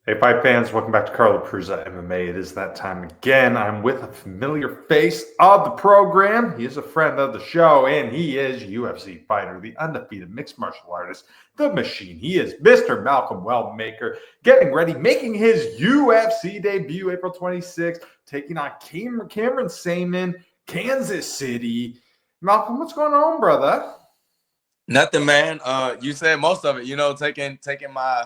Hey, fight fans, welcome back to Carlo Prusa MMA. It is that time again. I'm with a familiar face of the program. He is a friend of the show, and he is UFC fighter, the undefeated mixed martial artist, the machine. He is Mr. Malcolm Wellmaker, getting ready, making his UFC debut April 26th, taking on Cameron Saaiman, Kansas City. Malcolm, what's going on, brother? Nothing, man. You said most of it. Taking my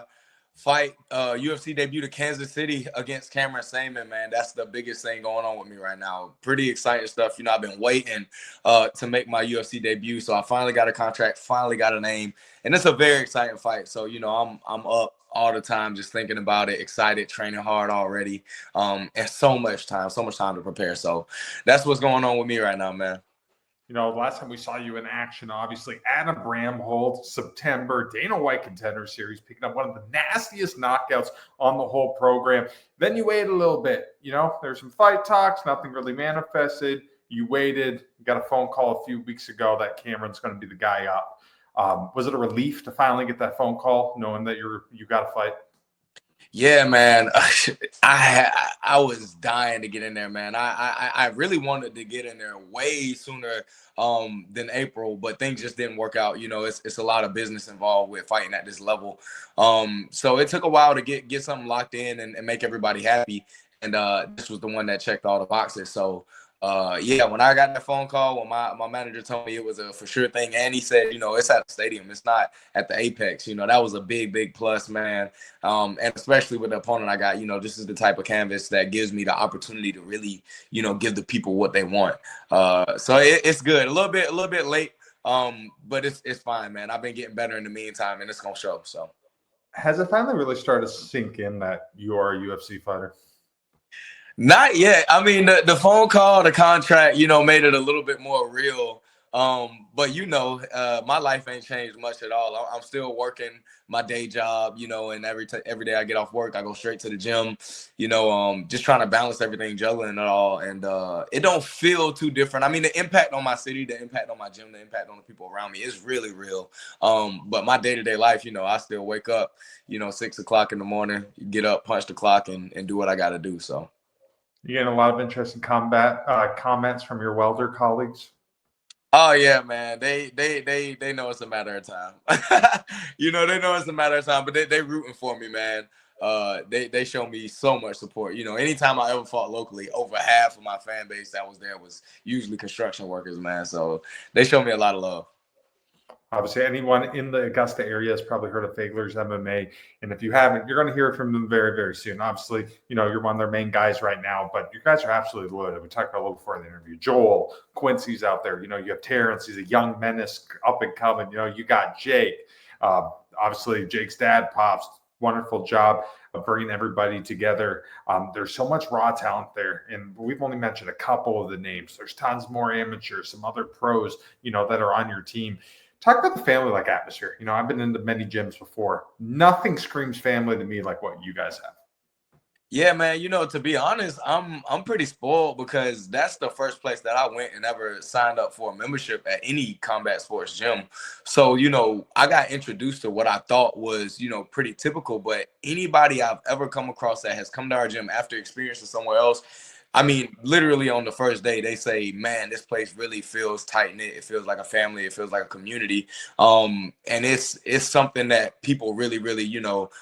fight UFC debut to Kansas City against Cameron Saaiman, man. That's the biggest thing going on with me right now. Pretty exciting stuff. I've been waiting to make my UFC debut, so I finally got a contract, finally got a name, and it's a very exciting fight. So I'm up all the time just thinking about it, excited, training hard already, and so much time to prepare. So that's what's going on with me right now, man. Last time we saw you in action, obviously, Adam Bramholt, September, Dana White Contender Series, picking up one of the nastiest knockouts on the whole program. Then you waited a little bit. There's some fight talks, nothing really manifested. You waited, you got a phone call a few weeks ago that Cameron's going to be the guy up. Was it a relief to finally get that phone call, knowing that you got a fight? Yeah, man. I was dying to get in there, man. I really wanted to get in there way sooner than April, but things just didn't work out. It's a lot of business involved with fighting at this level. So it took a while to get something locked in and make everybody happy. And this was the one that checked all the boxes. So yeah, when I got that phone call, when my manager told me it was a for sure thing, and he said, it's at the stadium, it's not at the Apex. That was a big plus, man. And especially with the opponent I got, this is the type of canvas that gives me the opportunity to really, give the people what they want. So it's good. A little bit late, but it's fine, man. I've been getting better in the meantime, and it's gonna show. So Has it finally really started to sink in that you are a UFC fighter? not yet. I mean, the phone call, the contract, made it a little bit more real. But my life ain't changed much at all. I'm still working my day job, and every day I get off work, I go straight to the gym, just trying to balance everything, juggling it all. And it don't feel too different. I mean, the impact on my city, the impact on my gym, the impact on the people around me is really real. But my day-to-day life, I still wake up, 6 o'clock in the morning, get up, punch the clock, and do what I got to do. So. You getting a lot of interesting comments from your welder colleagues? Oh yeah, man. They know it's a matter of time. They know it's a matter of time, but they rooting for me, man. They show me so much support. Anytime I ever fought locally, over half of my fan base that was there was usually construction workers, man. So they show me a lot of love. Obviously, anyone in the Augusta area has probably heard of Fagler's MMA. And if you haven't, you're going to hear from them very, very soon. Obviously, you're one of their main guys right now, but you guys are absolutely loaded. We talked about a little before the interview. Joel, Quincy's out there. You have Terrence. He's a young menace up and coming. You got Jake. Obviously, Jake's dad, Pops. Wonderful job of bringing everybody together. There's so much raw talent there, and we've only mentioned a couple of the names. There's tons more amateurs, some other pros, that are on your team. Talk about the family-like atmosphere. I've been into many gyms before. Nothing screams family to me like what you guys have. Yeah, man. To be honest, I'm pretty spoiled because that's the first place that I went and ever signed up for a membership at any combat sports gym. So, I got introduced to what I thought was, pretty typical. But anybody I've ever come across that has come to our gym after experiencing somewhere else, I mean, literally on the first day, they say, man, this place really feels tight-knit. It feels like a family. It feels like a community. And it's something that people really, really,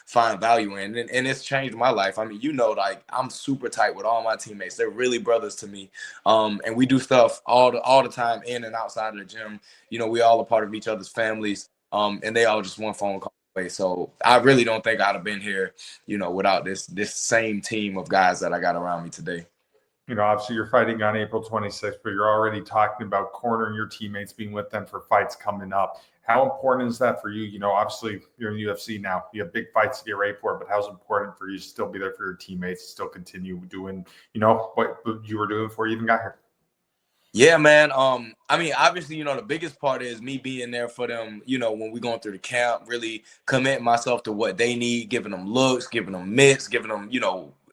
find value in. And it's changed my life. I mean, like I'm super tight with all my teammates. They're really brothers to me. And we do stuff all the time in and outside of the gym. We all are part of each other's families. And they all just one phone call away. So I really don't think I'd have been here, without this same team of guys that I got around me today. Obviously you're fighting on April 26th, but you're already talking about cornering your teammates, being with them for fights coming up. How important is that for you? Obviously you're in UFC now. You have big fights to get ready for, but how's important for you to still be there for your teammates, still continue doing, what you were doing before you even got here? Yeah, man. I mean, obviously, the biggest part is me being there for them, when we're going through the camp, really committing myself to what they need, giving them looks, giving them mitts, giving them,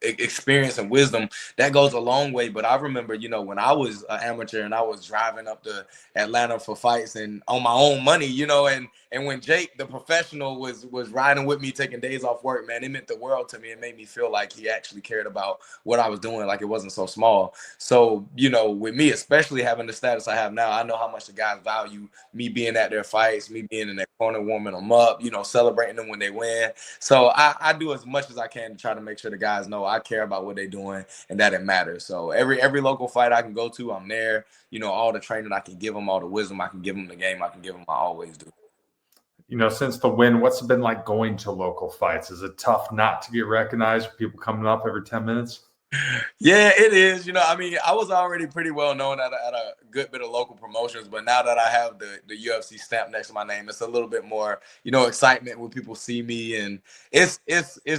experience and wisdom, that goes a long way. But I remember, you know, when I was an amateur and I was driving up to Atlanta for fights and on my own money, you know, and when Jake, the professional, was riding with me, taking days off work, man, it meant the world to me. It made me feel like he actually cared about what I was doing, like it wasn't so small. So, you know, with me, especially having the status I have now, I know how much the guys value me being at their fights, me being in their corner, warming them up, you know, celebrating them when they win. So I do as much as I can to try to make sure the guys know I care about what they're doing and that it matters. So every local fight I can go to, I'm there. You know, all the training I can give them, all the wisdom I can give them, the game I can give them, I always do. You know, since the win, what's it been like going to local fights? Is it tough not to get recognized with people coming up every 10 minutes? Yeah, it is. You know, I mean, I was already pretty well known at a good bit of local promotions, but now that I have the UFC stamp next to my name, it's a little bit more, you know, excitement when people see me, and it's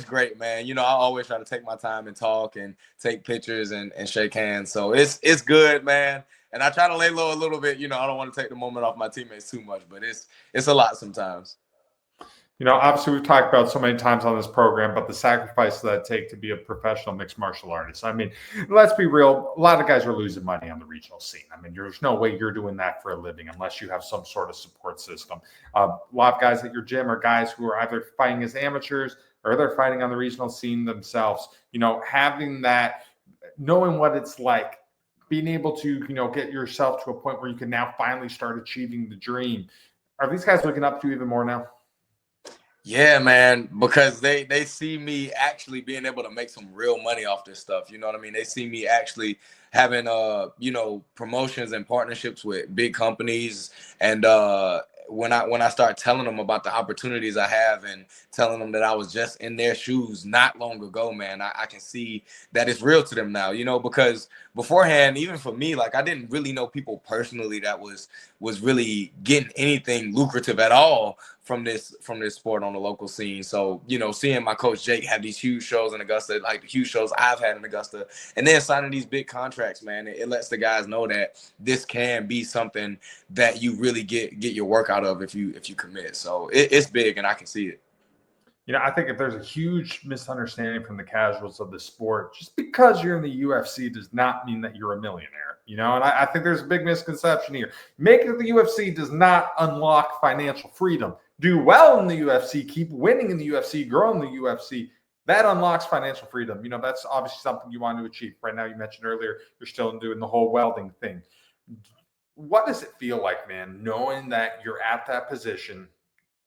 great, man. You know, I always try to take my time and talk and take pictures and shake hands. So it's good, man. And I try to lay low a little bit. You know, I don't want to take the moment off my teammates too much, but it's a lot sometimes. You know, obviously, we've talked about so many times on this program about the sacrifices that it take to be a professional mixed martial artist. I mean, let's be real. A lot of guys are losing money on the regional scene. I mean, there's no way you're doing that for a living unless you have some sort of support system. A lot of guys at your gym are guys who are either fighting as amateurs or they're fighting on the regional scene themselves. You know, having that, knowing what it's like, being able to, you know, get yourself to a point where you can now finally start achieving the dream. Are these guys looking up to you even more now? Yeah, man, because they see me actually being able to make some real money off this stuff. You know what I mean? They see me actually having you know, promotions and partnerships with big companies, and when I start telling them about the opportunities I have and telling them that I was just in their shoes not long ago, man, I can see that it's real to them now, you know, because beforehand, even for me, like I didn't really know people personally that was really getting anything lucrative at all from this sport on the local scene. So, you know, seeing my coach Jake have these huge shows in Augusta, like the huge shows I've had in Augusta, and then signing these big contracts, man, it lets the guys know that this can be something that you really get your work out of if you commit. So it's big, and I can see it. You know, I think if there's a huge misunderstanding from the casuals of the sport, just because you're in the UFC does not mean that you're a millionaire. You know, and I think there's a big misconception here. Making it to the UFC does not unlock financial freedom. Do well in the UFC, keep winning in the UFC, grow in the UFC. That unlocks financial freedom. You know, that's obviously something you want to achieve. Right now, you mentioned earlier, you're still doing the whole welding thing. What does it feel like, man, knowing that you're at that position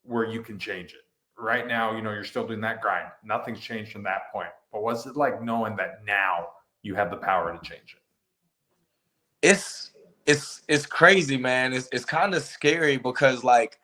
where you can change it? Right now, you know, you're still doing that grind. Nothing's changed from that point. But what's it like knowing that now you have the power to change it? It's crazy, man. It's kind of scary because like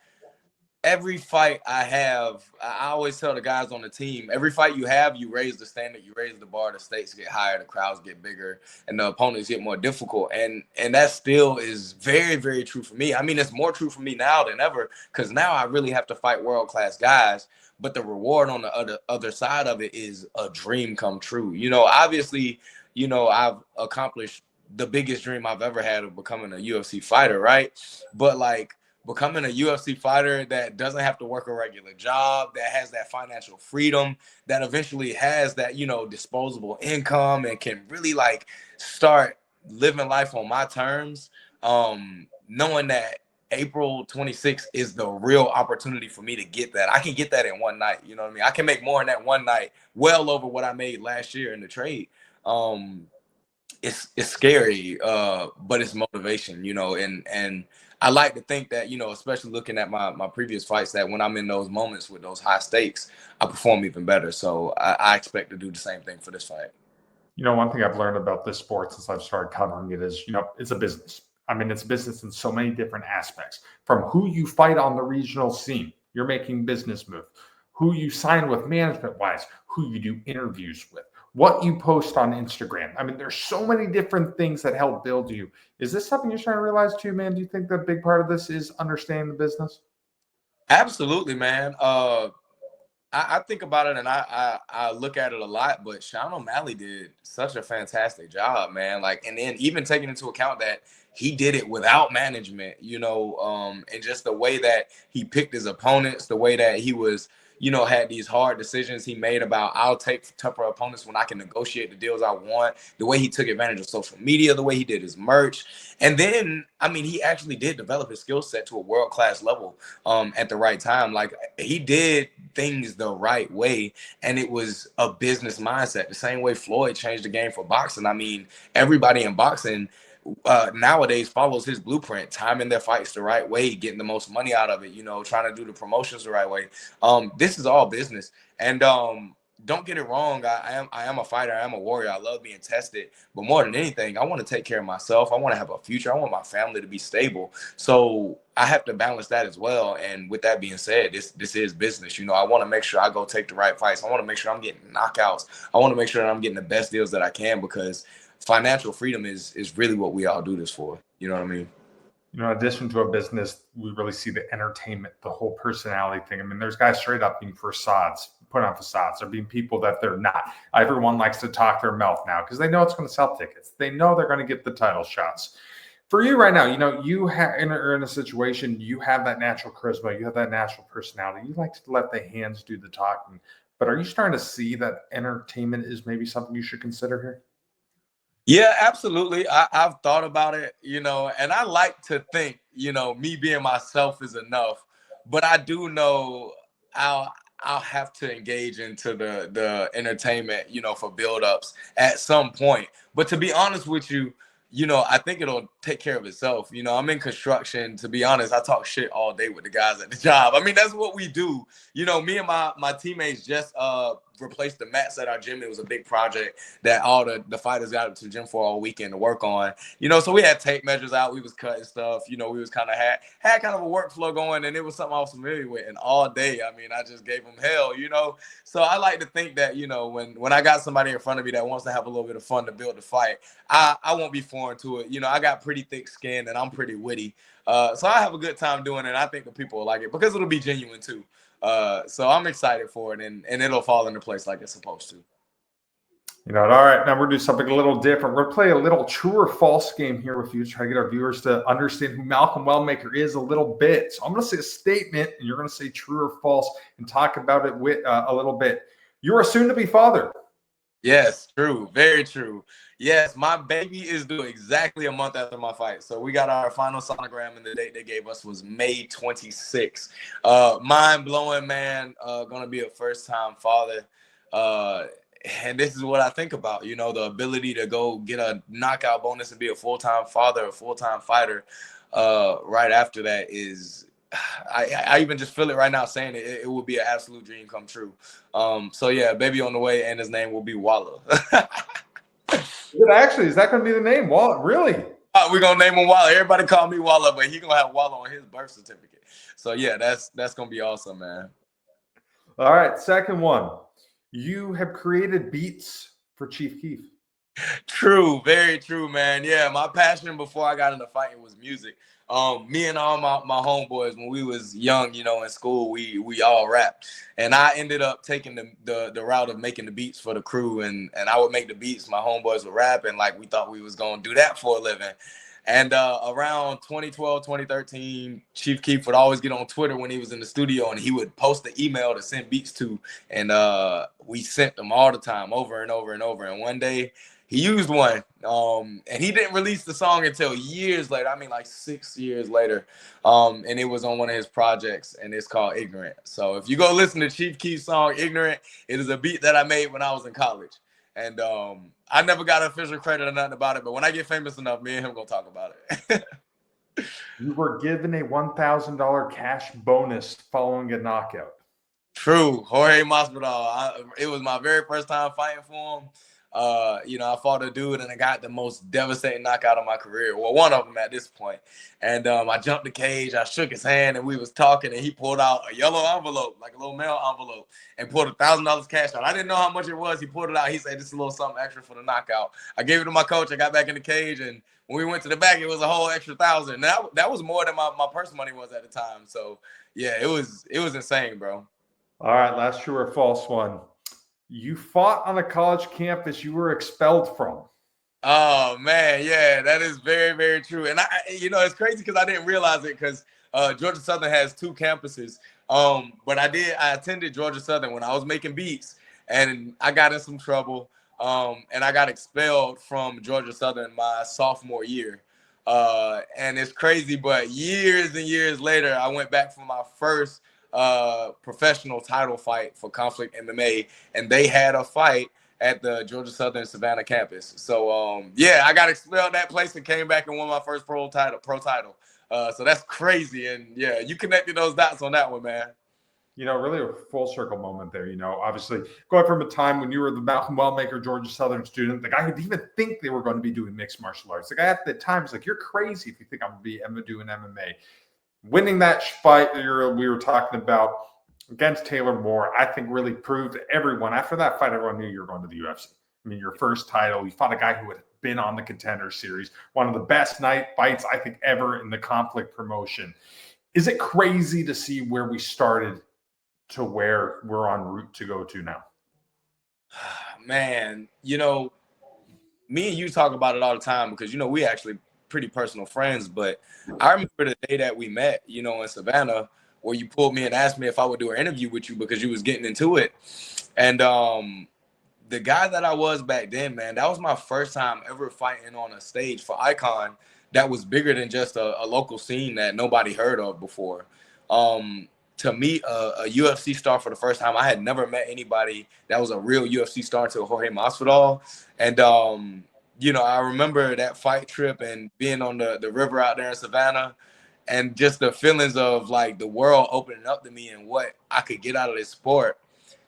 every fight I have, I always tell the guys on the team, every fight you have, you raise the standard, you raise the bar, the stakes get higher, the crowds get bigger, and the opponents get more difficult. And that still is very, very true for me. I mean, it's more true for me now than ever because now I really have to fight world-class guys. But the reward on the other side of it is a dream come true. You know, obviously, you know, I've accomplished the biggest dream I've ever had of becoming a UFC fighter, right? But like becoming a UFC fighter that doesn't have to work a regular job, that has that financial freedom, that eventually has that, you know, disposable income and can really like start living life on my terms, knowing that April 26th is the real opportunity for me to get that. I can get that in one night. You know what I mean? I can make more in that one night, well over what I made last year in the trade. It's scary, but it's motivation, you know, and I like to think that, you know, especially looking at my previous fights, that when I'm in those moments with those high stakes, I perform even better. So I expect to do the same thing for this fight. You know, one thing I've learned about this sport since I've started covering it is, you know, it's a business. I mean, it's a business in so many different aspects. From who you fight on the regional scene, you're making business moves. Who you sign with management-wise, who you do interviews with, what you post on Instagram. I mean, there's so many different things that help build you. Is this something you're trying to realize too, man? Do you think that a big part of this is understanding the business? Absolutely, man. I think about it and I look at it a lot, but Sean O'Malley did such a fantastic job, man. Like, and then even taking into account that he did it without management, you know, and just the way that he picked his opponents, the way that he was, had these hard decisions he made about I'll take tougher opponents when I can negotiate the deals I want, the way he took advantage of social media, the way he did his merch. And then, I mean, he actually did develop his skill set to a world-class level at the right time. Like, he did things the right way, and it was a business mindset. The same way Floyd changed the game for boxing. I mean, everybody in boxing nowadays follows his blueprint, timing their fights the right way, getting the most money out of it, trying to do the promotions the right way. This is all business. And don't get it wrong. I am a fighter. I am a warrior. I love being tested. But more than anything, I want to take care of myself. I want to have a future. I want my family to be stable. So I have to balance that as well. And with that being said, this is business. I want to make sure I go take the right fights. I want to make sure I'm getting knockouts. I want to make sure that I'm getting the best deals that I can, because financial freedom is really what we all do this for. You know what I mean? In addition to a business, we really see the entertainment, the whole personality thing. I mean, there's guys straight up being facades, putting on facades. There being people that they're not. Everyone likes to talk their mouth now because they know it's going to sell tickets. They know they're going to get the title shots. For you right now, you are in a situation, you have that natural charisma, you have that natural personality. You like to let the hands do the talking. But are you starting to see that entertainment is maybe something you should consider here? Yeah, absolutely. I've thought about it, and I like to think, me being myself is enough. But I do know I'll have to engage into the entertainment, for build-ups at some point. But to be honest with you, I think it'll take care of itself. I'm in construction. To be honest, I talk shit all day with the guys at the job. I mean, that's what we do. Me and my teammates just replaced the mats at our gym. It was a big project that all the fighters got to the gym for all weekend to work on. So we had tape measures out. We was cutting stuff. We was kind of had kind of a workflow going, and it was something I was familiar with. And all day, I mean, I just gave them hell. So I like to think that when I got somebody in front of me that wants to have a little bit of fun to build the fight, I won't be foreign to it. I got pretty thick skin and I'm pretty witty. So I have a good time doing it. I think the people will like it because it'll be genuine too. So I'm excited for it, and it'll fall into place like it's supposed to. All right, now we're going to do something a little different. We're going to play a little true or false game here with you, try to get our viewers to understand who Malcolm Wellmaker is a little bit. So I'm going to say a statement, and you're going to say true or false and talk about it with a little bit. You're a soon-to-be father. Yes, true. Very true. Yes, my baby is due exactly a month after my fight. So we got our final sonogram, and the date they gave us was May 26th. Mind blowing, man. Gonna be a first-time father. And this is what I think about, the ability to go get a knockout bonus and be a full-time father, a full-time fighter. Right after that is, I even just feel it right now saying it. It would be an absolute dream come true. So yeah, baby on the way, and his name will be Walla. Actually, is that going to be the name? Walla, really? We're gonna name him Walla. Everybody call me Walla, but he gonna have Walla on his birth certificate. So yeah, that's gonna be awesome, man. All right, second one. You have created beats for Chief Keef. True, very true, man. Yeah, my passion before I got into fighting was music. Me and all my homeboys, when we was young, in school, we all rapped, and I ended up taking the route of making the beats for the crew, and I would make the beats. My homeboys would rap, and like we thought we was gonna do that for a living. And around 2012, 2013, Chief Keef would always get on Twitter when he was in the studio, and he would post the email to send beats to, and we sent them all the time, over and over and over. And one day, he used one, and he didn't release the song until years later. I mean, like 6 years later, and it was on one of his projects, and it's called Ignorant. So if you go listen to Chief Keef's song Ignorant, it is a beat that I made when I was in college. And I never got official credit or nothing about it, but when I get famous enough, me and him gonna talk about it. You were given a $1,000 cash bonus following a knockout. True, Jorge Masvidal. It was my very first time fighting for him. I fought a dude and I got the most devastating knockout of my career. Well, one of them at this point. And I jumped the cage, I shook his hand, and we was talking, and he pulled out a yellow envelope, like a little mail envelope, and pulled $1,000 cash out. I didn't know how much it was. He pulled it out. He said, "This is a little something extra for the knockout." I gave it to my coach. I got back in the cage, and when we went to the back, it was a whole extra $1,000. That was more than my purse money was at the time. So yeah, it was insane, bro. All right, last true or false one. You fought on a college campus you were expelled from. Oh man, yeah, that is very, very true. And it's crazy because I didn't realize it because Georgia Southern has 2 campuses. But I attended Georgia Southern when I was making beats, and I got in some trouble. And I got expelled from Georgia Southern my sophomore year. And it's crazy, but years and years later, I went back for my first professional title fight for Conflict MMA, and they had a fight at the Georgia Southern Savannah campus. So yeah, I got expelled that place and came back and won my first pro title. So that's crazy. And yeah, you connected those dots on that one, man. Really a full circle moment there. Obviously going from a time when you were the Malcolm Wellmaker, Georgia Southern student, the guy who didn't even think they were going to be doing mixed martial arts. The guy at the time was like, "You're crazy if you think I'm going to be doing MMA." Winning that fight we were talking about against Taylor Moore, I think really proved to everyone. After that fight, everyone knew you were going to the UFC. I mean, your first title, you fought a guy who had been on the Contender Series, one of the best night fights I think ever in the Conflict promotion. Is it crazy to see where we started to where we're en route to go to now? Man, me and you talk about it all the time because, we actually pretty personal friends. But I remember the day that we met, in Savannah, where you pulled me and asked me if I would do an interview with you because you was getting into it. And the guy that I was back then, man, that was my first time ever fighting on a stage for Icon that was bigger than just a local scene that nobody heard of before. To meet a UFC star for the first time, I had never met anybody that was a real UFC star until Jorge Masvidal. And, I remember that fight trip and being on the river out there in Savannah and just the feelings of like the world opening up to me and what I could get out of this sport.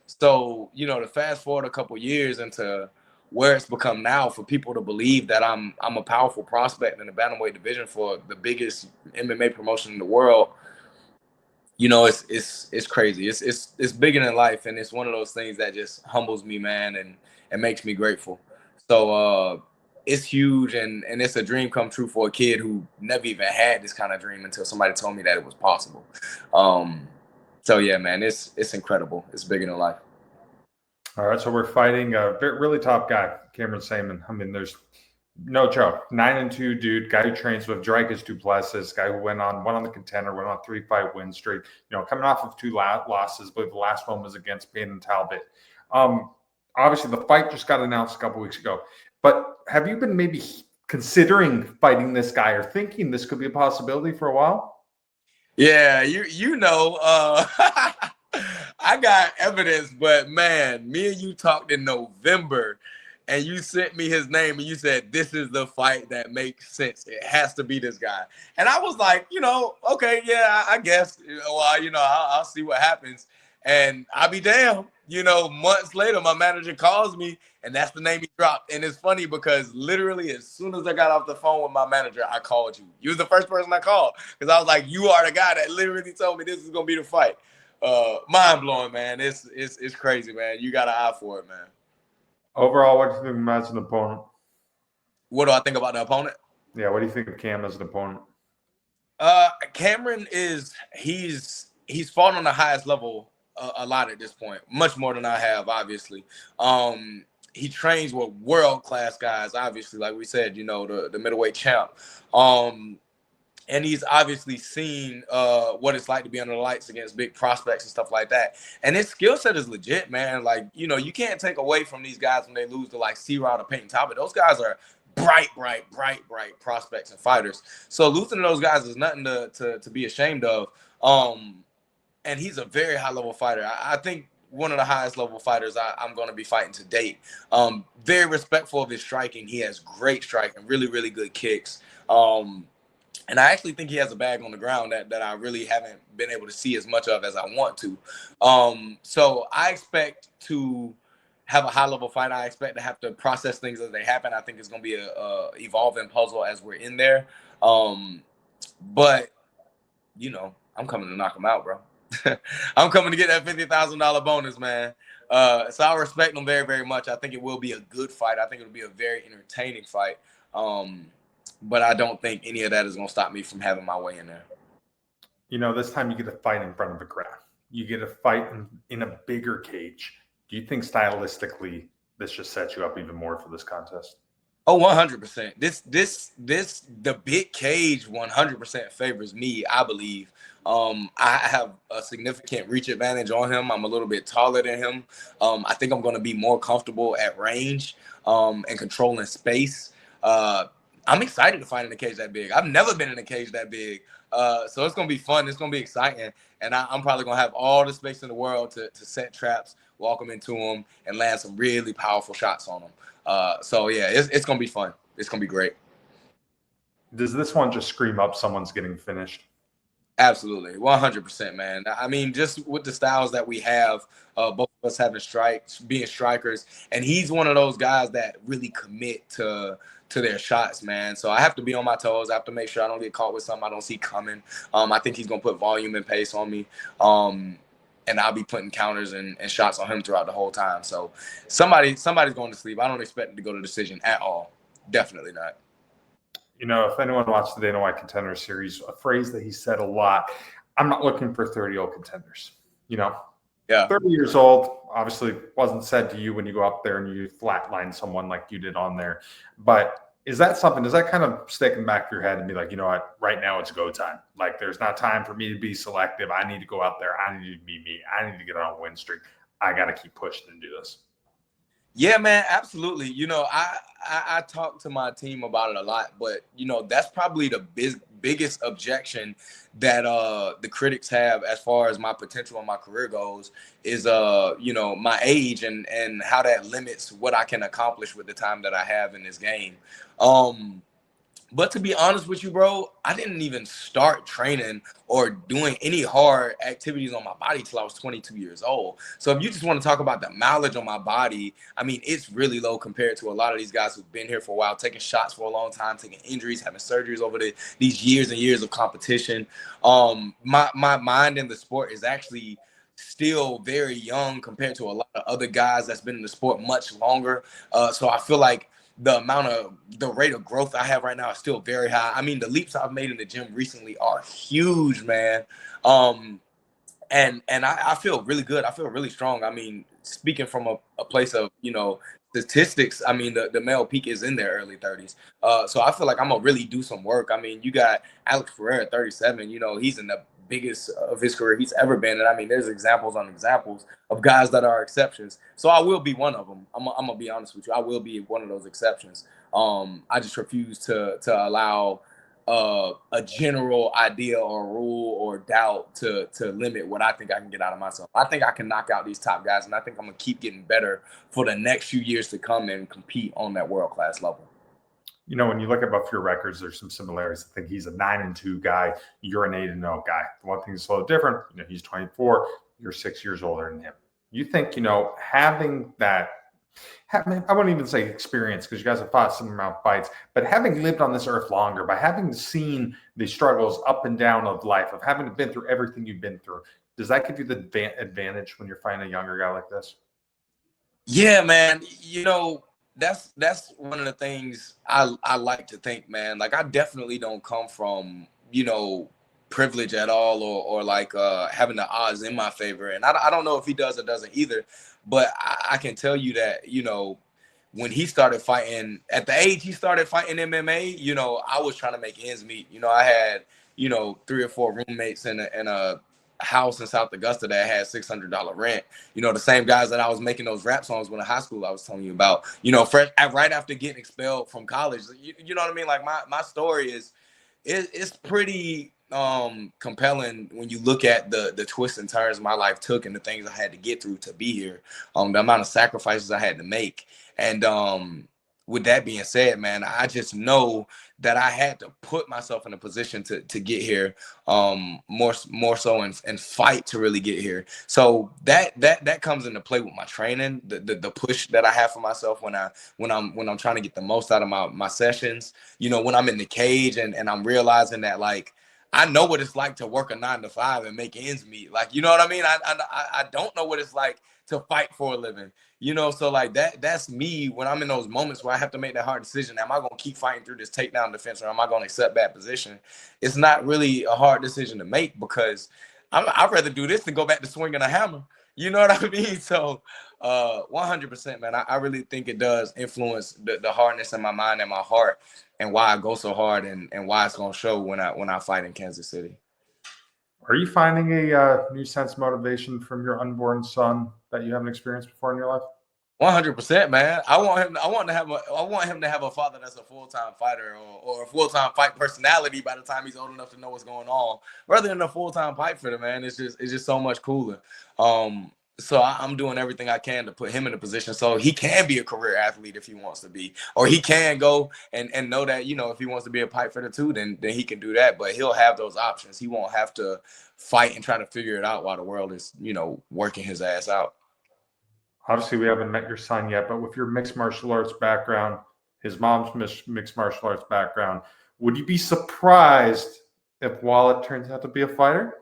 So, to fast forward a couple years into where it's become now for people to believe that I'm a powerful prospect in the bantamweight division for the biggest MMA promotion in the world. It's crazy. It's bigger than life, and it's one of those things that just humbles me, man, and makes me grateful. So it's huge, and it's a dream come true for a kid who never even had this kind of dream until somebody told me that it was possible. So yeah, man, it's incredible. It's bigger than life. All right, so we're fighting a really top guy, Cameron Saaiman. I mean, there's no joke. 9-2 dude, guy who trains with Dricus Du Plessis, guy who won on the Contender, went on a 3-fight win streak. Coming off of 2 losses, but the last one was against Payton Talbot. Obviously, the fight just got announced a couple weeks ago. But have you been maybe considering fighting this guy or thinking this could be a possibility for a while? Yeah, I got evidence, but man, me and you talked in November and you sent me his name and you said, this is the fight that makes sense. It has to be this guy. And I was like, okay, yeah, I guess, well, I'll see what happens. And I'll be damned, months later, my manager calls me and that's the name he dropped. And it's funny because literally as soon as I got off the phone with my manager, I called you. You was the first person I called because I was like, you are the guy that literally told me this is going to be the fight. Mind blowing, man. It's crazy, man. You got an eye for it, man. Overall, what do you think of him as an opponent? What do I think about the opponent? Yeah, what do you think of Cam as an opponent? Cameron he's fought on the highest level a lot at this point, much more than I have, obviously. He trains with world-class guys, obviously, like we said, the middleweight champ. And he's obviously seen what it's like to be under the lights against big prospects and stuff like that. And his skill set is legit, man. Like, you can't take away from these guys when they lose to like C-Rod or Payton Talbot. Those guys are bright prospects and fighters. So losing to those guys is nothing to be ashamed of. And he's a very high-level fighter. I think one of the highest level fighters I'm going to be fighting to date. Very respectful of his striking. He has great striking, really, really good kicks. And I actually think he has a bag on the ground that I really haven't been able to see as much of as I want to. So I expect to have a high-level fight. I expect to have to process things as they happen. I think it's going to be a evolving puzzle as we're in there. But, I'm coming to knock him out, bro. I'm coming to get that $50,000 bonus, man. So I respect him very, very much. I think it will be a good fight. I think it'll be a very entertaining fight. But I don't think any of that is going to stop me from having my way in there. This time you get a fight in front of a crowd. You get a fight in a bigger cage. Do you think stylistically this just sets you up even more for this contest? Oh, 100%. The big cage 100% favors me, I believe. I have a significant reach advantage on him. I'm a little bit taller than him. I think I'm going to be more comfortable at range, and controlling space. Uh, I'm excited to fight in a cage that big. I've never been in a cage that big. So it's going to be fun. It's going to be exciting. And I'm probably going to have all the space in the world to set traps, walk them into them, and land some really powerful shots on them. So yeah, it's gonna be fun. It's gonna be great. Does this one just scream up someone's getting finished? Absolutely, 100%, man. I mean, just with the styles that we have, both of us having strikes, being strikers, and he's one of those guys that really commit to their shots, man. So I have to be on my toes. I have to make sure I don't get caught with something I don't see coming. I think he's gonna put volume and pace on me. And I'll be putting counters and shots on him throughout the whole time. So somebody's going to sleep. I don't expect him to go to decision at all. Definitely not. You know, if anyone watched the Dana White Contender Series, a phrase that he said a lot, I'm not looking for 30-year-old contenders. You know, Yeah. 30 years old, obviously wasn't said to you when you go up there and you flatline someone like you did on there. But is that something, does that kind of stick in the back of your head and be like, you know what, right now it's go time. Like there's not time for me to be selective. I need to go out there. I need to be me. I need to get on a win streak. I got to keep pushing and do this. Yeah, man, absolutely. You know, I talk to my team about it a lot, but you know, that's probably the biggest objection that the critics have as far as my potential and my career goes is you know, my age and how that limits what I can accomplish with the time that I have in this game. But to be honest with you, bro, I didn't even start training or doing any hard activities on my body till I was 22 years old. So if you just want to talk about the mileage on my body, I mean, it's really low compared to a lot of these guys who've been here for a while, taking shots for a long time, taking injuries, having surgeries over these years and years of competition. My mind in the sport is actually still very young compared to a lot of other guys that's been in the sport much longer. So I feel like the rate of growth I have right now is still very high. I mean, the leaps I've made in the gym recently are huge, man. And I feel really good. I feel really strong. I mean, speaking from a place of, you know, statistics, I mean, the male peak is in their early 30s. So I feel like I'm gonna really do some work. I mean, you got Alex Pereira, 37, you know, he's in the biggest of his career he's ever been. And I mean, there's examples on examples of guys that are exceptions. So I will be one of them. I'm gonna be honest with you. I will be one of those exceptions. I just refuse to allow a general idea or rule or doubt to limit what I think I can get out of myself. I think I can knock out these top guys, and I think I'm gonna keep getting better for the next few years to come and compete on that world-class level. You know, when you look at both your records, there's some similarities. I think he's a 9-2 guy. You're an 8-0 guy. The one thing that's a little different, you know, he's 24. You're 6 years older than him. You think, you know, having that, I wouldn't even say experience because you guys have fought some amount of fights, but having lived on this earth longer, by having seen the struggles up and down of life, of having been through everything you've been through, does that give you the advantage when you're fighting a younger guy like this? Yeah, man. You know, that's one of the things I like to think, man. Like I definitely don't come from, you know, privilege at all or like having the odds in my favor. And I don't know if he does or doesn't either, but I can tell you that, you know, when he started fighting at the age he started fighting MMA, you know, I was trying to make ends meet. You know, I had, you know, 3 or 4 roommates in a house in South Augusta that had $600 rent. You know, the same guys that I was making those rap songs when in high school I was telling you about, you know, right after getting expelled from college. You know what I mean? Like my story is it's pretty compelling when you look at the twists and turns my life took and the things I had to get through to be here, the amount of sacrifices I had to make. And with that being said, man, I just know that I had to put myself in a position to get here, more so and fight to really get here. So that comes into play with my training, the push that I have for myself when I'm trying to get the most out of my sessions. You know, when I'm in the cage and I'm realizing that, like, I know what it's like to work a 9 to 5 and make ends meet. Like, you know what I mean? I don't know what it's like to fight for a living. You know, so like that's me when I'm in those moments where I have to make that hard decision. Am I going to keep fighting through this takedown defense or am I going to accept that position? It's not really a hard decision to make because I'd rather do this than go back to swinging a hammer. You know what I mean? So 100%, man. I really think it does influence the hardness in my mind and my heart, and why I go so hard, and why it's gonna show when I fight in Kansas City. Are you finding a new sense of motivation from your unborn son that you haven't experienced before in your life? 100%, man. I want him to have a father that's a full-time fighter, or a full-time fight personality by the time he's old enough to know what's going on, rather than a full-time pipe fitter, man. It's just so much cooler. So I'm doing everything I can to put him in a position so he can be a career athlete if he wants to be, or he can go and know that, if he wants to be a pipe fitter too, then he can do that. But he'll have those options. He won't have to fight and try to figure it out while the world is, working his ass out. Obviously, we haven't met your son yet, but with your mixed martial arts background, his mom's mixed martial arts background, would you be surprised if Wallet turns out to be a fighter?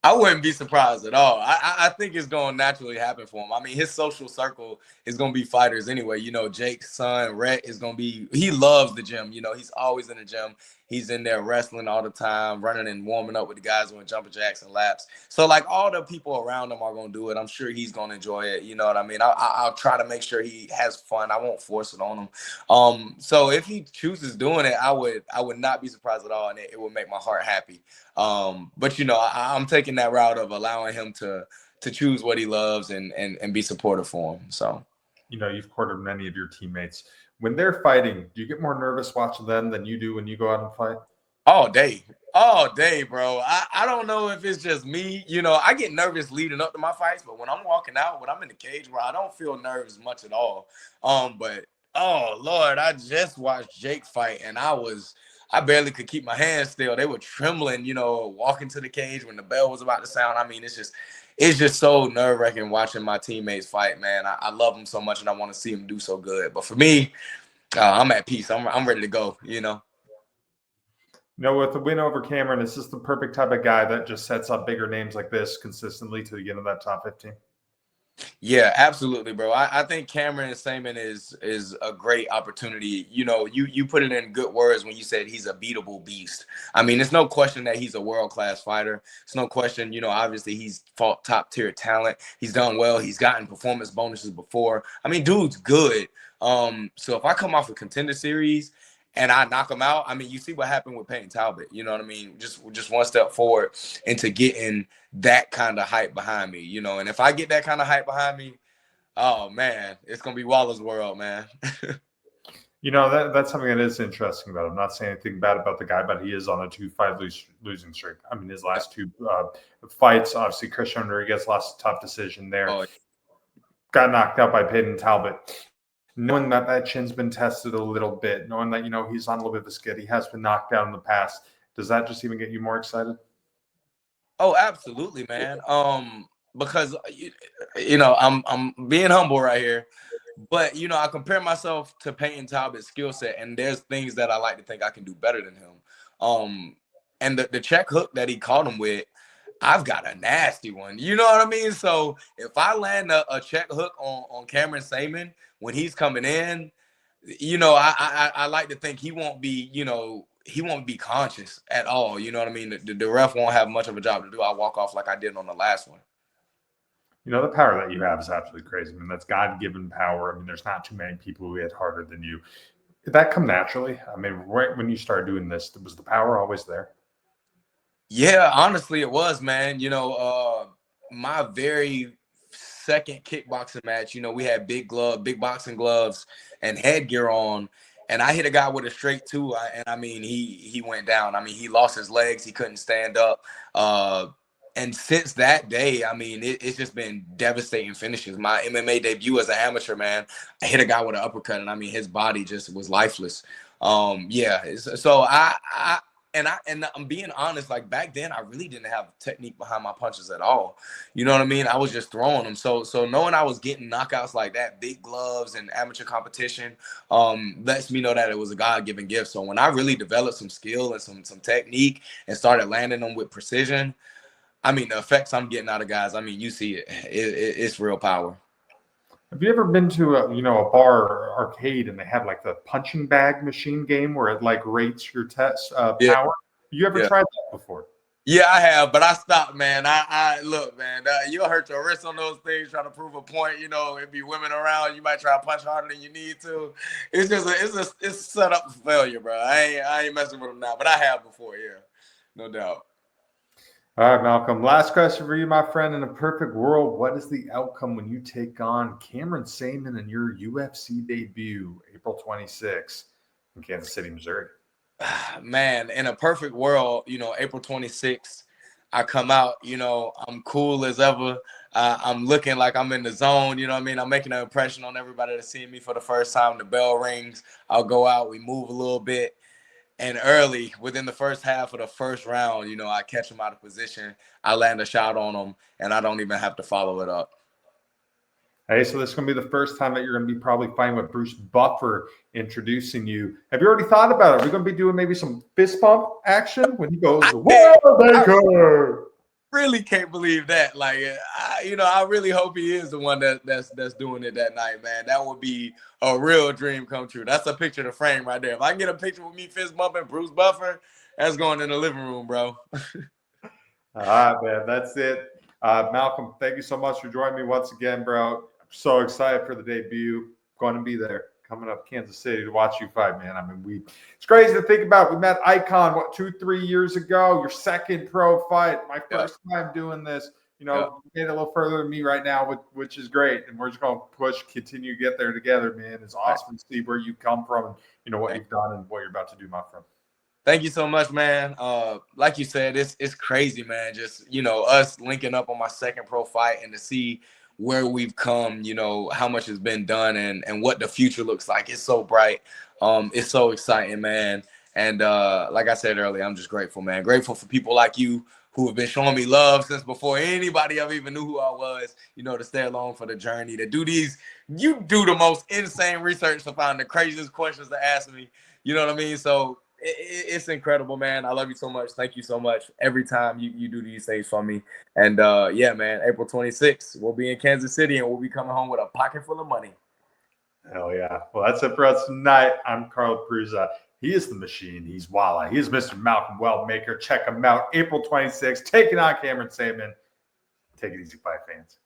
I wouldn't be surprised at all. I think it's going to naturally happen for him. I mean, his social circle is going to be fighters anyway. Jake's son, Rhett, is going to be – he loves the gym. He's always in the gym. He's in there wrestling all the time, running and warming up with the guys doing jumping jacks and laps. So, all the people around him are going to do it. I'm sure he's going to enjoy it. You know what I mean? I'll try to make sure he has fun. I won't force it on him. So if he chooses doing it, I would not be surprised at all, and it would make my heart happy. But I'm taking that route of allowing him to choose what he loves and be supportive for him. So, you've courted many of your teammates. When they're fighting, do you get more nervous watching them than you do when you go out and fight? All day, bro. I don't know if it's just me. I get nervous leading up to my fights, but when I'm walking out, when I'm in the cage, bro, I don't feel nervous much at all. But oh Lord, I just watched Jake fight, and I barely could keep my hands still. They were trembling, walking to the cage when the bell was about to sound. I mean, it's just so nerve-wracking watching my teammates fight, man. I love them so much, and I want to see them do so good. But for me, I'm at peace. I'm ready to go, With the win over Cameron, is this the perfect type of guy that just sets up bigger names like this consistently to get into that top 15? Yeah, absolutely, bro. I think Cameron Saaiman is a great opportunity. You put it in good words when you said he's a beatable beast. I mean, it's no question that he's a world-class fighter. It's no question, obviously he's fought top-tier talent. He's done well. He's gotten performance bonuses before. I mean, dude's good. So if I come off a Contender Series and I knock him out, I mean, you see what happened with Peyton Talbot. You know what I mean? Just one step forward into getting that kind of hype behind me, and if I get that kind of hype behind me, oh man, it's gonna be Waller's world, man. That's something that is interesting about him. I'm not saying anything bad about the guy, but he is on a 2-fight losing streak. I mean, his last two fights, obviously Christian Rodriguez lost a tough decision there. Got knocked out by Peyton Talbot. Knowing that chin's been tested a little bit, knowing that, he's on a little bit of a skid, he has been knocked out in the past, does that just even get you more excited? Oh, absolutely, man. Because I'm being humble right here, but I compare myself to Peyton Talbot's skill set, and there's things that I like to think I can do better than him. And the check hook that he caught him with, I've got a nasty one. You know what I mean? So if I land a check hook on Cameron Saaiman when he's coming in, I like to think he won't be, he won't be conscious at all. You know what I mean? The ref won't have much of a job to do. I'll walk off like I did on the last one. The power that you have is absolutely crazy. I mean, that's God-given power. I mean, there's not too many people who hit harder than you. Did that come naturally? I mean, right when you started doing this, was the power always there? Yeah, honestly, it was, man. My very second kickboxing match, we had big boxing gloves and headgear on, and I hit a guy with a straight two, and I mean, he went down. I mean, he lost his legs. He couldn't stand up. And since that day, I mean, it's just been devastating finishes. My MMA debut as an amateur, man, I hit a guy with an uppercut, and I mean, his body just was lifeless. Yeah, so and I'm being honest, like back then, I really didn't have technique behind my punches at all. You know what I mean? I was just throwing them. So knowing I was getting knockouts like that, big gloves and amateur competition, lets me know that it was a God-given gift. So when I really developed some skill and some technique and started landing them with precision, I mean, the effects I'm getting out of guys, I mean, you see it. It's real power. Have you ever been to a bar or arcade and they have like the punching bag machine game where it like rates your test power? You ever tried that before? Yeah, I have, but I stopped, man. I look, man. You'll hurt your wrist on those things trying to prove a point. You know, it be women around. You might try to punch harder than you need to. It's set up for failure, bro. I ain't messing with them now, but I have before. Yeah, no doubt. All right, Malcolm. Last question for you, my friend. In a perfect world, what is the outcome when you take on Cameron Saaiman in your UFC debut, April 26th in Kansas City, Missouri? Man, in a perfect world, you know, April 26th, I come out, you know, I'm cool as ever. I'm looking like I'm in the zone, you know what I mean? I'm making an impression on everybody that's seeing me for the first time. The bell rings, I'll go out, we move a little bit. And early, within the first half of the first round, you know, I catch him out of position. I land a shot on him, and I don't even have to follow it up. Hey, so this is going to be the first time that you're going to be probably fighting with Bruce Buffer introducing you. Have you already thought about it? Are we going to be doing maybe some fist bump action when he goes, Wellmaker? Really can't believe that. Like, I really hope he is the one that's doing it that night, man. That would be a real dream come true. That's a picture to frame right there. If I can get a picture with me fist bumping Bruce Buffer, that's going in the living room, bro. All right, man. That's it. Malcolm, thank you so much for joining me once again, bro. I'm so excited for the debut. Going to be there coming up Kansas City to watch you fight, man. I mean, it's crazy to think about. We met Icon, 2-3 years ago? Your second pro fight. My first time doing this. You know, made it a little further than me right now, which is great. And we're just going to push, continue to get there together, man. It's awesome to see where you come from and, you know, what you've done and what you're about to do, my friend. Thank you so much, man. Like you said, it's crazy, man. Just, you know, us linking up on my second pro fight and to see where we've come, you know, how much has been done and what the future looks like. It's so bright. It's so exciting, man. And like I said earlier, I'm just grateful, man. Grateful for people like you who have been showing me love since before anybody ever even knew who I was, you know, to stay along for the journey, to do these. You do the most insane research to find the craziest questions to ask me. You know what I mean? So it's incredible, man. I love you so much. Thank you so much every time you do these things for me. And yeah, man, April 26th, we'll be in Kansas City and we'll be coming home with a pocket full of money. Hell yeah. Well, that's it for us tonight. I'm Carl Prusa. He is the machine. He's Walla. He is Mr. Malcolm Wellmaker. Check him out April 26th, taking on Cameron Saaiman. Take it easy, fight fans.